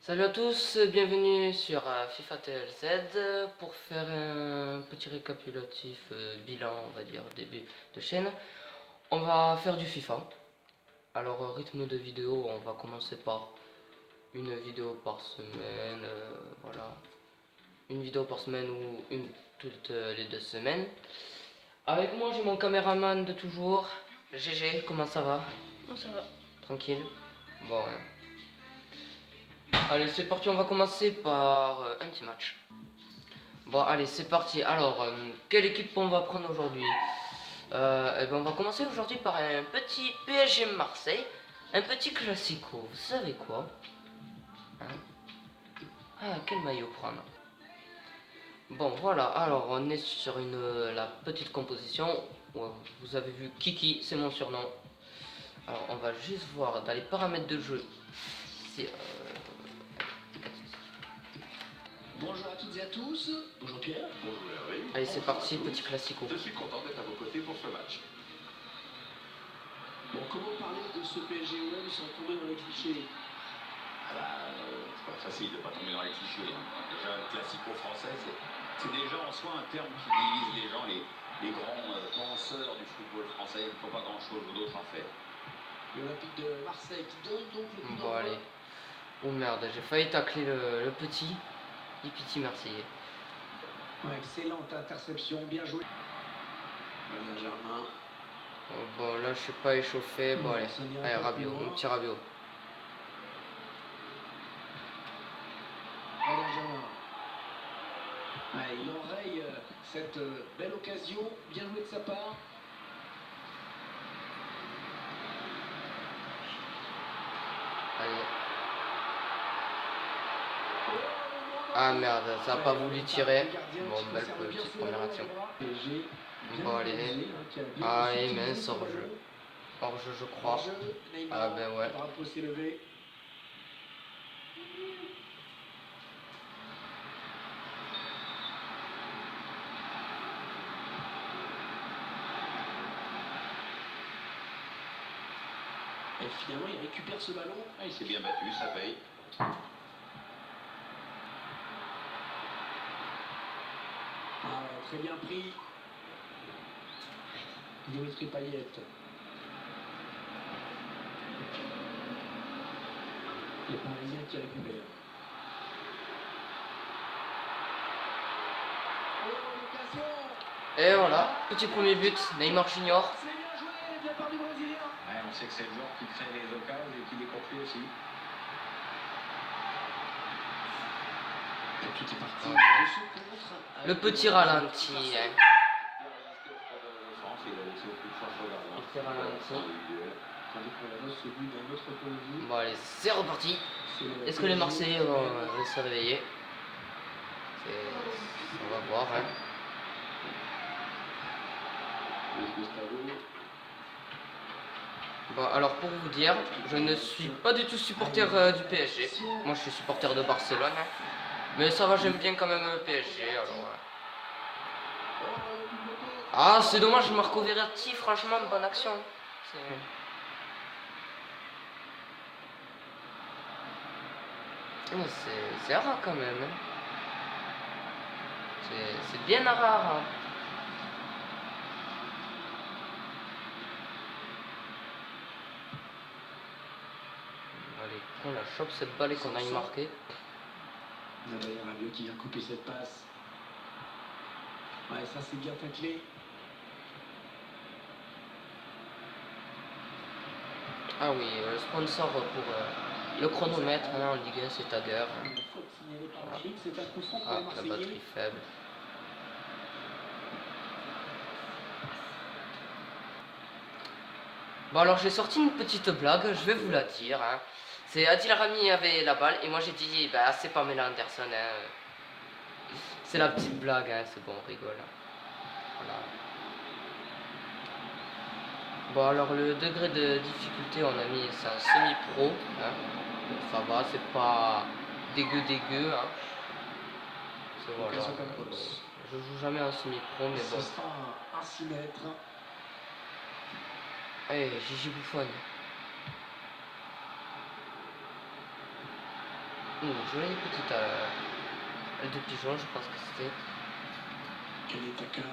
Salut à tous, bienvenue sur FIFA TLZ pour faire un petit récapitulatif bilan, on va dire, début de chaîne. On va faire du FIFA. Alors, rythme de vidéo, on va commencer par une vidéo par semaine, voilà. Une vidéo par semaine ou une toutes les 2 semaines. Avec moi, j'ai mon caméraman de toujours, GG, comment ça va? Oh, ça va. Tranquille? Bon, ouais. Allez, c'est parti, on va commencer par un petit match. Bon, allez, c'est parti. Alors, quelle équipe on va prendre aujourd'hui? Eh ben, on va commencer aujourd'hui par un petit PSG Marseille. Un petit classico. Vous savez quoi? Hein? Ah, quel maillot prendre? Bon, voilà. Alors, on est sur la petite composition. Ouais, vous avez vu Kiki, c'est mon surnom. Alors, on va juste voir dans les paramètres de jeu. Bonjour à toutes et à tous. Bonjour Pierre. Bonjour Hervé. Allez, c'est parti, petit classico. Je suis content d'être à vos côtés pour ce match. Bon, comment parler de ce PSG-OM sans tomber dans les clichés? C'est pas facile de pas tomber dans les clichés. Déjà, le classico français, c'est déjà en soi un terme qui divise les gens, les grands penseurs du football français. Il ne faut pas grand-chose d'autre à faire. L'Olympique de Marseille qui donne donc le coup Bon, d'envoi. allez. Oh merde, j'ai failli tacler le petit Marseillais. Excellente interception, bien joué. Voilà, Germain. Oh, bon, là, je suis pas échauffé. Bon, allez. Allez, Rabiot, mon petit Rabiot. Voilà, Germain. Ouais, il enraye cette belle occasion. Bien joué de sa part. Allez. Ah merde, ça a pas voulu tirer. Bon, belle petite première action. Bon, allez. Allez, mince, hors-jeu. Hors-jeu, je crois. Ah ben ouais. Et finalement, il récupère ce ballon. Ah, il s'est bien battu, ça paye. Ah, très bien pris. Dimitri Payet. Les Parisiens qui récupèrent. Oh, l'occasion. Et voilà, petit premier but, Neymar Junior. C'est bien joué de la part du Brésilien. Ouais, on sait que c'est le joueur qui crée les occasions et qui les construit aussi. Et tout est parti. Ah, De ce contre, le petit ralenti. Hein. Petit ralenti. Tandis qu'on avance ce but d'un autre point de vue. Bon, allez, c'est reparti. Est-ce que les Marseillais vont se réveiller? On va voir. Hein. Bon, alors pour vous dire, je ne suis pas du tout supporter du PSG. Moi, je suis supporter de Barcelone. Hein. Mais ça va, j'aime bien quand même le PSG. Alors, ah, c'est dommage, Marco Verratti, franchement, bonne action. C'est rare quand même. Hein. C'est bien rare. Hein. Allez, on la chope cette balle et qu'on aille marquer. Adrien Rabiot qui vient couper cette passe. Ouais, ça c'est bien taclé. Ah oui, le sponsor pour le chronomètre hein, en Ligue 1, c'est Tagger. Une faute signalée par l'arbitre, c'est un coup franc pour Ah, les la Marseillais. batterie faible. Bon alors j'ai sorti une petite blague, je vais vous la dire. Hein. C'est Adil Rami avait la balle et moi j'ai dit bah c'est Pamela Anderson. Hein. C'est la petite blague, hein. C'est bon, on rigole. Voilà. Bon alors le degré de difficulté on a mis c'est un semi-pro. Hein. Ça va, c'est pas dégueu. Hein. Voilà. Je joue jamais en semi-pro mais bon. Ce sera un 6 mètres. Allez, Gigi Buffon. Jolie petite aile de pigeon, je pense que c'était. Quel est Taka?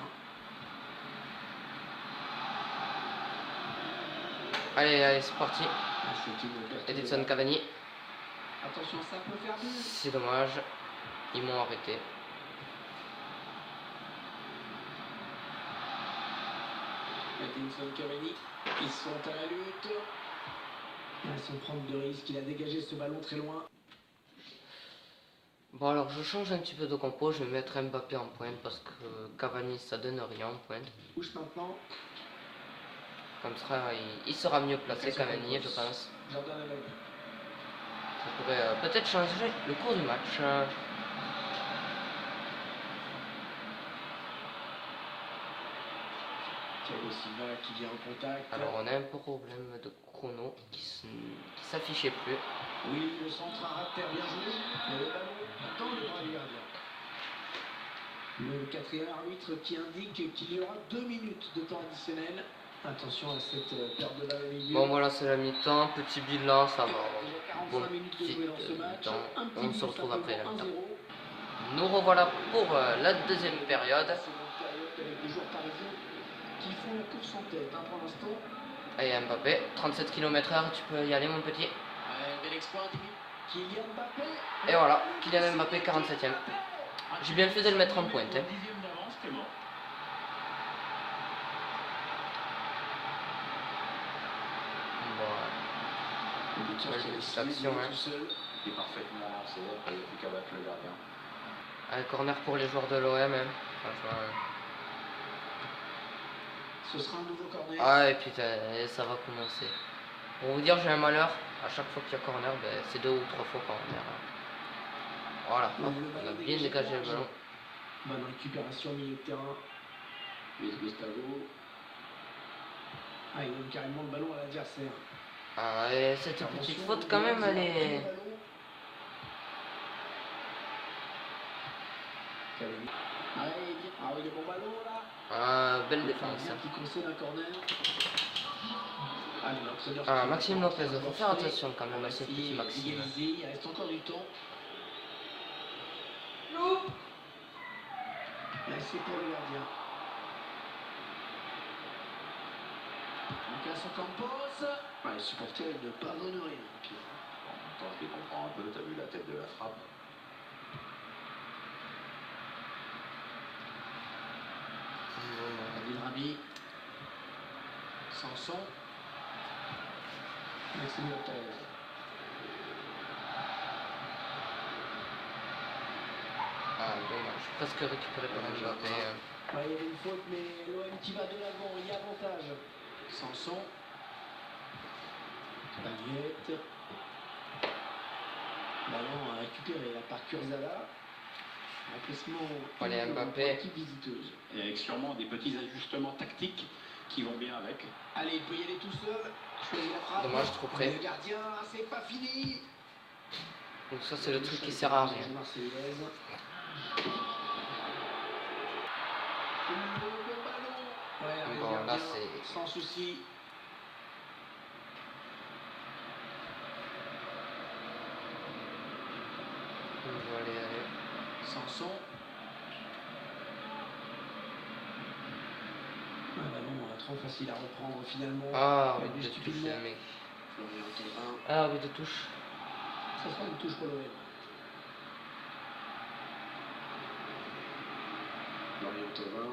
Allez, allez, c'est parti. Ah, c'est une perte de Edinson balle. Cavani. Attention, ça peut faire but. C'est dommage. Ils m'ont arrêté. Edinson Cavani, ils sont à la lutte. Sans prendre de risque, il a dégagé ce ballon très loin. Bon alors je change un petit peu de compo, je vais mettre Mbappé en pointe parce que Cavani ça donne rien en pointe. Touche maintenant. Comme ça il sera mieux placé Cavani je pense. Jordan Ayew. Ça pourrait peut-être changer le cours du match. Thiago Silva qui vient en contact. Alors on a un problème de chrono qui s'affichait plus. Oui, le centre à terre bien joué. Et le ballon dans le bras du gardien. Le quatrième arbitre qui indique qu'il y aura 2 minutes de temps additionnel. Attention à cette perte de balle au milieu. Bon voilà c'est la mi-temps, petit bilan, ça va. Déjà 45 Bon minutes de petit jouer dans ce match. mi-temps, Un petit on but se retrouve après la simplement, mi-temps. 1-0. Nous revoilà pour la deuxième période. Seconde période avec des joueurs parisiens qui font la course en tête pour l'instant. Allez Mbappé, 37 km/h, tu peux y aller mon petit. Bel exploit, Kylian Mbappé. Et voilà, Kylian Mbappé 47ème. J'ai bien fait de le mettre en pointe. Hein. Dixième d'avance, Clément. Bon, belle petite action. Hein. Il est parfaitement lancé, après il n'y a plus qu'à battre le gardien. Un corner pour les joueurs de l'OM. Hein. Franchement. Ce sera un nouveau corner. Ah et putain, ça va commencer. Pour vous dire, j'ai un malheur. À chaque fois qu'il y a corner, ben, c'est 2 ou 3 fois corner. Hein. Voilà, hop, on a bien dégagé le ballon. Bonne récupération au milieu de terrain. Luis Gustavo. Ah, il donne carrément le ballon à l'adversaire. Ah, et cette petite faute quand même, elle est... Ah oui, le bon ballon là. Ah, belle défense. Hein. Qui concède un corner. Ah, Maxime Lopez, faut faire attention quand même à ces petits Maxime. Il reste encore du temps. Là, c'est pour le gardien. Lucas Ocampos. Ah, les supporters ne pardonnent rien. En même temps, je les comprends un peu, t'as vu la tête de la frappe. Adil Rabi. Sanson. Maxime Lopez. Ah, dommage. Presque récupéré par Mbappé. Ouais, il y avait une faute, mais l'OM qui va de l'avant, il y a avantage. Sanson. Baguette. Ballon à récupérer là par Kurzawa. Remplacement Allez, Mbappé. pour l'équipe visiteuse. Et avec sûrement des petits ajustements tactiques qui vont bien avec. Allez, il peut y aller tout seul. Choisit la frappe. Dommage, trop près. Le gardien, c'est pas fini. Donc ça, c'est le truc qui sert à rien. Marseillaise. Le bon ballon. Ouais, avec Bon, le là, gardien, c'est... sans souci. Allez, allez. Sanson. Un ballon trop facile à reprendre finalement. Ah, Avec oui, du de touche, stupidement. mec. Florian Thauvin. Ah, oui, de touche. Ça sera une touche pour l'OM. Florian Thauvin.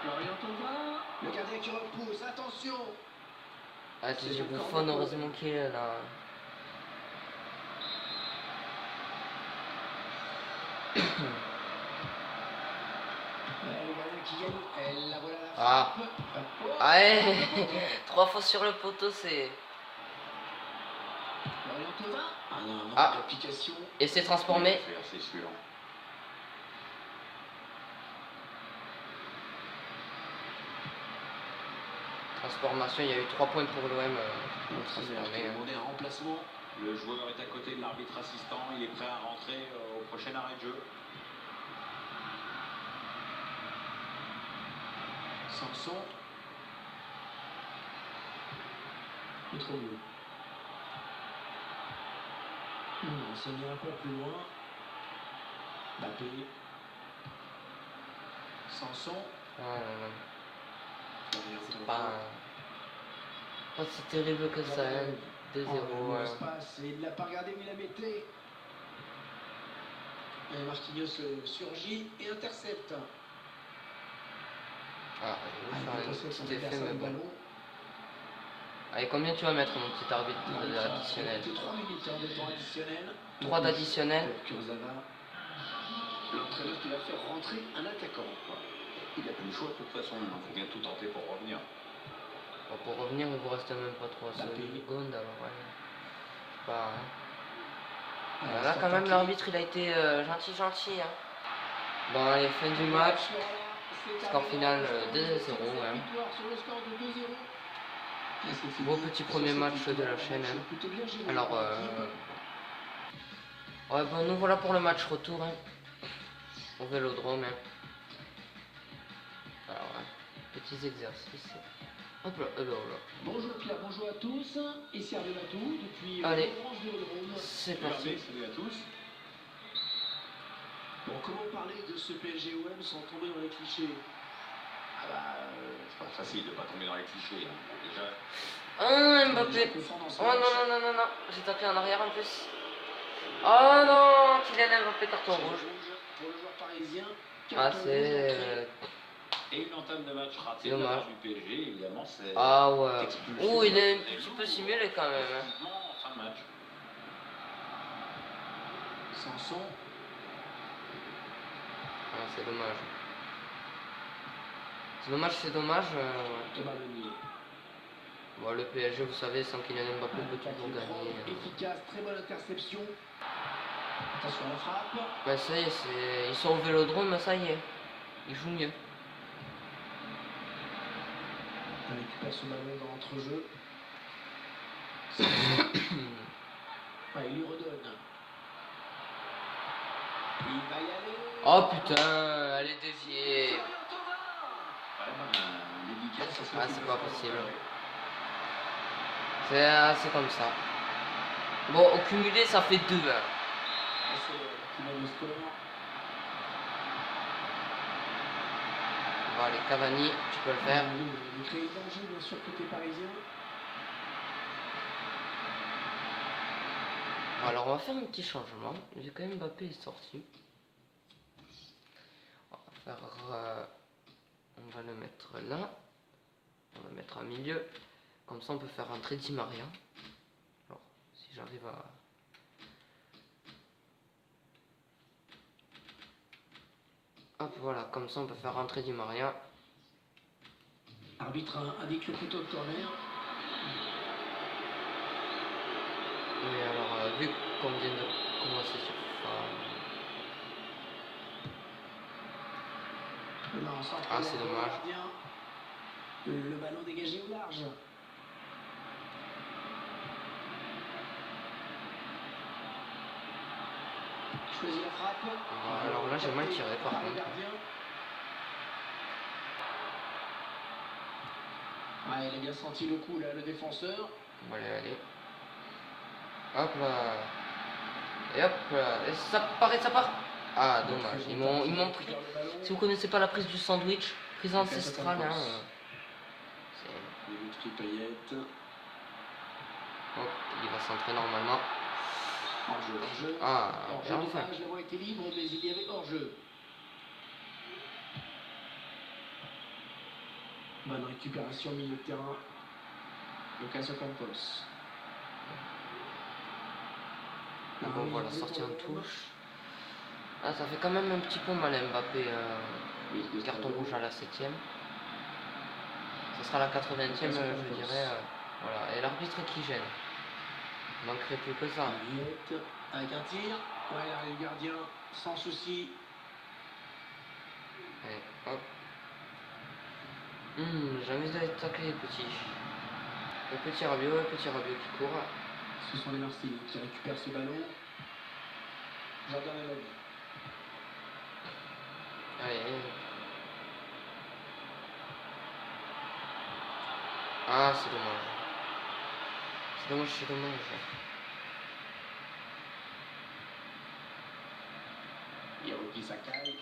Florian Thauvin. Le gardien qui repousse. Attention. Ah, Gigi Buffon, heureusement qu'il est là. Le gardien qui gagne. Elle la voilà la Ah. frappe. Oh. Ah, ouais. 3 fois sur le poteau, c'est... Florian Thauvin. Ah non, non, Ah. d'application. Et c'est transformé. C'est sûr. Transformation, il y a eu 3 points pour l'OM. Transformé. On est en remplacement. Le joueur est à côté de l'arbitre assistant, il est prêt à rentrer au prochain arrêt de jeu. Sanson. peu trop mieux. Non, ça ira un peu plus loin. Mbappé. Sanson. Ah, non, non. C'est Pas si terrible que ça, hein. 2-0. Passe, et il l'a pas regardé où il a metté. Et Marquinhos surgit et intercepte. Ah, je vais faire un petit effet, mais bon. Ballon. Allez, combien tu vas mettre, mon petit arbitre additionnel? 3 minutes de temps additionnel. 3 d'additionnel. L'entraîneur qui va faire rentrer un attaquant. Il n'a plus le choix de toute façon, il faut bien tout tenter pour revenir. Bon, pour revenir, il vous reste même pas 3 secondes, alors ouais. Je sais pas, hein. Là, quand même, l'arbitre, il a été gentil, hein. Bon, allez, fin du match. Score final 2-0, hein. Beau petit premier match de la chaîne, hein. Alors, ouais, bon, nous voilà pour le match retour, hein. Au Vélodrome, hein. Alors, ouais, petits exercices. Hop là, là. Bonjour Pierre, bonjour à tous. Ici Hervé Matou, depuis Allez, l'Orange Vélodrome. c'est parti. Salut à tous. Bon, comment parler de ce PSG-OM sans tomber dans les clichés? Ah bah, c'est pas facile de pas tomber dans les clichés. Hein. Déjà, Ah, Mbappé. Oh non, j'ai tapé en arrière en plus. Oh non, Kylian Mbappé, carton rouge. Pour le joueur parisien, Ah, c'est... et une entame de match ratée C'est de la dommage. part du PSG, évidemment, c'est Ah ouais. expulsion. Oh, il est un petit peu simulé quand même, hein. En fin de match. Sanson. Ah, c'est dommage. C'est dommage. De Ballonnier. Bon, le PSG, vous savez, sans Kylian Mbappé, peut toujours gagner. Efficace, très bonne interception. Attention à la frappe. Ben ça y est, ils sont au Vélodrome, mais ça y est. Ils jouent mieux. On récupère ce ballon dans l'entrejeu. Il lui redonne. Il va y aller. Oh putain, elle est déviée. Ah, c'est pas possible. C'est comme ça. Bon, au cumulé, ça fait 2. C'est qui mène le score. Bon, allez, Cavani, tu peux le faire. Il crée le danger, bien sûr, côté parisien. Bon, alors, on va faire un petit changement. Vu que Mbappé est sorti. On va faire... on va le mettre là. On va le mettre en milieu. Comme ça, on peut faire rentrer Di Maria. Alors, si j'arrive à... Hop, voilà, comme ça on peut faire rentrer Di Maria. Arbitre indique le poteau de corner. Mais alors, vu qu'on vient de commencer sur ah, c'est dommage. Le ballon dégagé au large. Choisit la frappe. Alors là, j'ai mal tiré par contre. Ah, il a bien senti le coup là, le défenseur. Bon, allez. Hop là. Et hop là. Et ça part. Ah, dommage. Ils m'ont pris. Si vous connaissez pas la prise du sandwich, prise ancestrale, hein. C'est Payette. Hop, il va centrer normalement. Hors-jeu. Ah, hors-jeu, enfin. Le ballon était libre, mais il y avait hors-jeu. Bonne récupération milieu de terrain. Lucas Ocampos. Bon, voilà, sortie en touche. Ah, ça fait quand même un petit peu mal Mbappé. Carton rouge à la 7ème. Ce sera la 80ème, je dirais. Voilà, et l'arbitre qui gêne. Il manquerait plus que ça. Avec un tir. Ouais, le gardien, sans souci. Allez, hop. Jamais d'aller tacler les petits. Le petit Rabiot qui court. Ce sont les Marseillais qui récupèrent ce ballon. Jordan Eloni. Allez. Ah, c'est dommage. C'est dommage. Hiroki Sakai.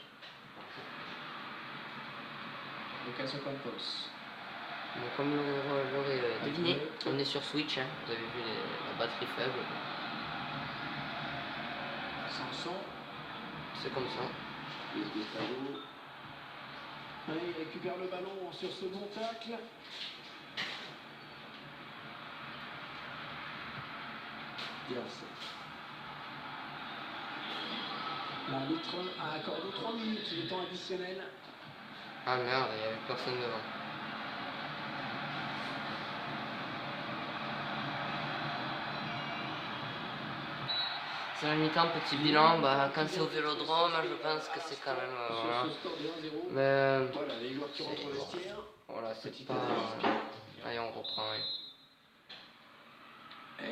Lucas Ocampos. Bon, comme vous l'aurez deviné, on est sur Switch, hein. Vous avez vu la batterie faible. Sanson. C'est comme ça. Luis Gustavo. Il récupère le ballon sur ce bon tacle. Diaz. L'arbitre a accordé 3 minutes de temps additionnel. Ah merde, il n'y avait personne devant. C'est la mi-temps, petit bilan. Bah, quand c'est au Vélodrome, je pense que c'est quand même. Voilà. Sur ce score de 1-0. Mais. Voilà, les joueurs qui rentrent au vestiaire. Voilà, c'est Petit pas. respire. Allez, on reprend. Ouais.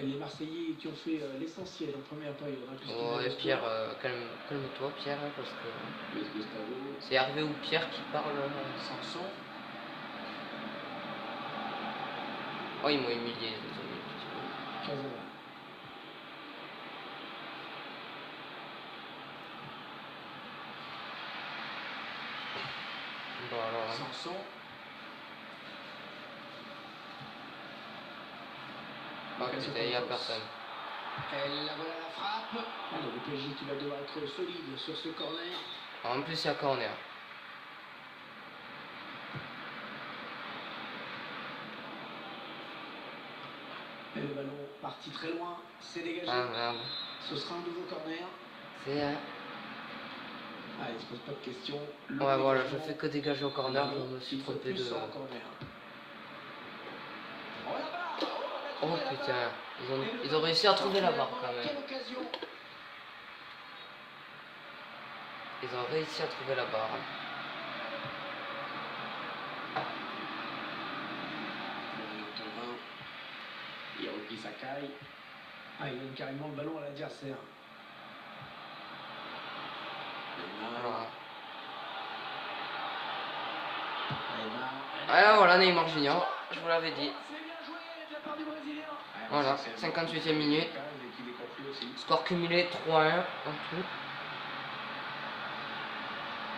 Les Marseillais qui ont fait l'essentiel en première période. Oh, et Pierre, calme-toi, Pierre, hein, parce que. Luis Gustavo. C'est Hervé ou Pierre qui parle. Sanson. Oh, ils m'ont humilié, désolé. Casanova. Bon, alors. Hein. Sanson. Oh putain, il n'y a personne. Elle la voilà la frappe. Alors, le PSG qui va devoir être solide sur ce corner. En plus, il y a corner. Et le ballon parti très loin. C'est dégagé. Ah merde. Ce sera un nouveau corner. C'est. Ah, il se pose pas de questions. Ouais, voilà, je fais que dégager au corner, je me suis trompé de. Oh putain, ils ont réussi à trouver la barre quand même. Ils ont réussi à trouver la barre. Hiroki Sakai. Ah, il donne carrément le ballon à l'adversaire. Voilà. Neymar. Ah voilà, Neymar Junior, je vous l'avais dit. Voilà, 58e minute. Score cumulé 3-1 en tout.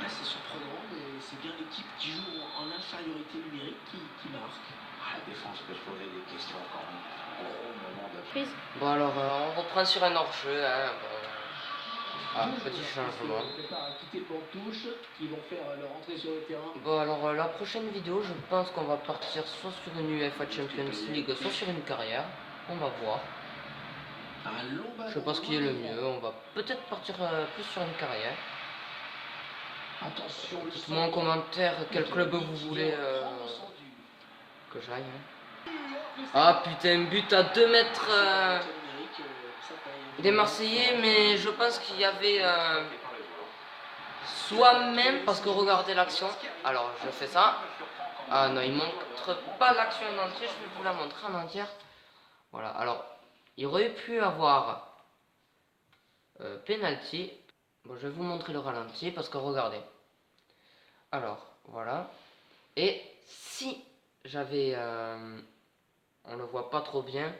C'est surprenant, mais c'est bien l'équipe qui joue en infériorité numérique qui marque. La défense peut se poser des questions quand même. Au moment de... Bon alors, on reprend sur un hors-jeu. Hein, bon. Ah, petit changement. Bon alors, la prochaine vidéo, je pense qu'on va partir soit sur une UEFA Champions League, soit sur une carrière. On va voir. Je sais pas ce qui est le mieux. On va peut-être partir plus sur une carrière. Dites-moi en commentaire quel club vous voulez que j'aille. Hein. Ah putain, but à 2 mètres des Marseillais, mais je pense qu'il y avait soit même, parce que regardez l'action. Alors je fais ça. Ah non, il montre pas l'action en entier, je vais vous la montrer en entière. Voilà, alors il aurait pu avoir penalty. Bon, je vais vous montrer le ralenti parce que regardez. Alors, voilà. Et si j'avais... on le voit pas trop bien.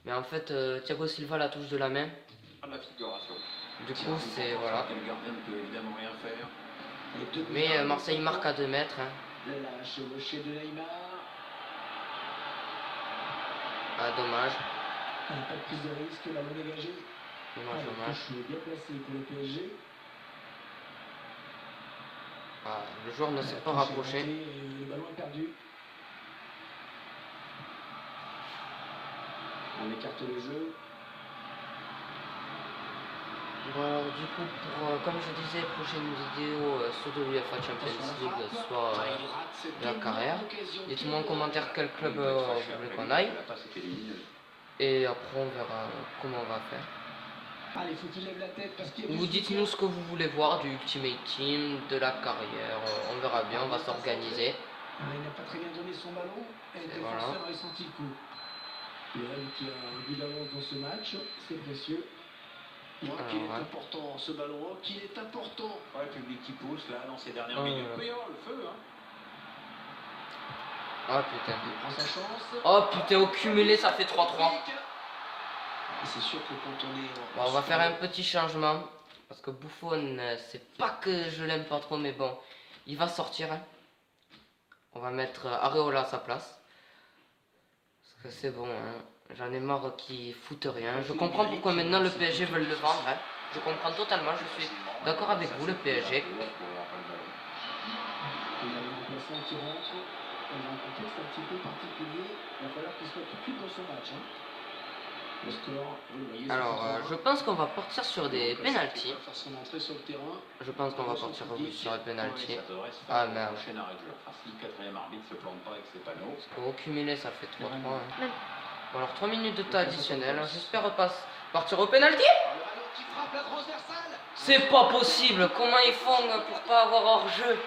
Mais en fait, Thiago Silva la touche de la main. Du coup, c'est... Voilà. Mais Marseille marque à 2 mètres. Hein. Ah, dommage. Pas de prise de risque, la main dégagée. Dommage. Bien placé pour le PSG. Ah, le joueur ne s'est pas rapproché. Le ballon est perdu. On écarte le jeu. Bon alors du coup, comme je disais, prochaine vidéo soit de l'UEFA Champions League, soit de la carrière. Dites-moi en commentaire quel club vous voulez qu'on aille. Et après on verra comment on va faire. Allez, faut qu'il lève la tête parce qu'il y a Ou dites-nous ce que vous voulez voir du Ultimate Team, de la carrière, on verra bien, on va s'organiser. Il n'a pas très bien donné son ballon et le défenseur a ressenti le coup. Il qui a un but d'avance dans ce match, c'est précieux. Qu'il est important ce ballon, qu'il est important. Ouais, le public qui pousse là dans ces dernières minutes. Oui, oh, le feu, hein. Oh putain. Il prend sa chance. Oh putain, au cumulé ça fait 3-3. C'est sûr que quand on est Bon, on va faire un petit changement. Parce que Buffon, c'est pas que je l'aime pas trop, mais bon, il va sortir. Hein. On va mettre Areola à sa place. Parce que c'est bon, hein. J'en ai marre qu'ils foutent rien. Je comprends pourquoi maintenant le PSG veut le vendre. Hein. Je comprends totalement, je suis d'accord avec vous, le PSG. Il y a le remplaçant qui rentre dans un contexte un petit peu particulier. Il va falloir qu'il soit tout de suite dans son match. Hein. Le score, vous le voyez, Alors, je pense qu'on va partir sur des penalties. faire son entrée sur le terrain. Je pense qu'on va partir sur les penalties. Ça devrait se faire Ah au merde. prochain arrêt de jeu. Enfin, si le quatrième arbitre se plante pas avec ses panneaux. Parce qu'au cumulé, ça fait 3-3. Hein. Bon, alors 3 minutes de temps additionnel. J'espère partir au penalty. Le ballon qui frappe la transversale. C'est pas possible. Comment ils font pour pas avoir hors-jeu?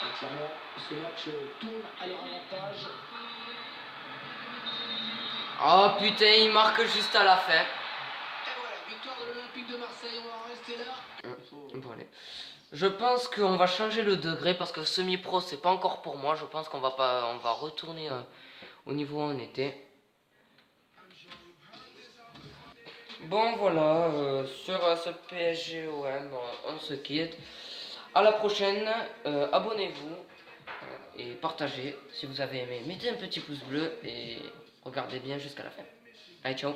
Et clairement, ce match tourne à leur avantage. Oh putain, il marque juste à la fin. Et voilà, victoire de l'Olympique de Marseille, on va en rester là. Bon, allez. Je pense qu'on va changer le degré parce que semi-pro c'est pas encore pour moi. Je pense qu'on va pas, on va retourner au niveau où on était. Bon voilà, sur ce PSG OM, on se quitte. À la prochaine, abonnez-vous et partagez si vous avez aimé. Mettez un petit pouce bleu et regardez bien jusqu'à la fin. Allez, ciao.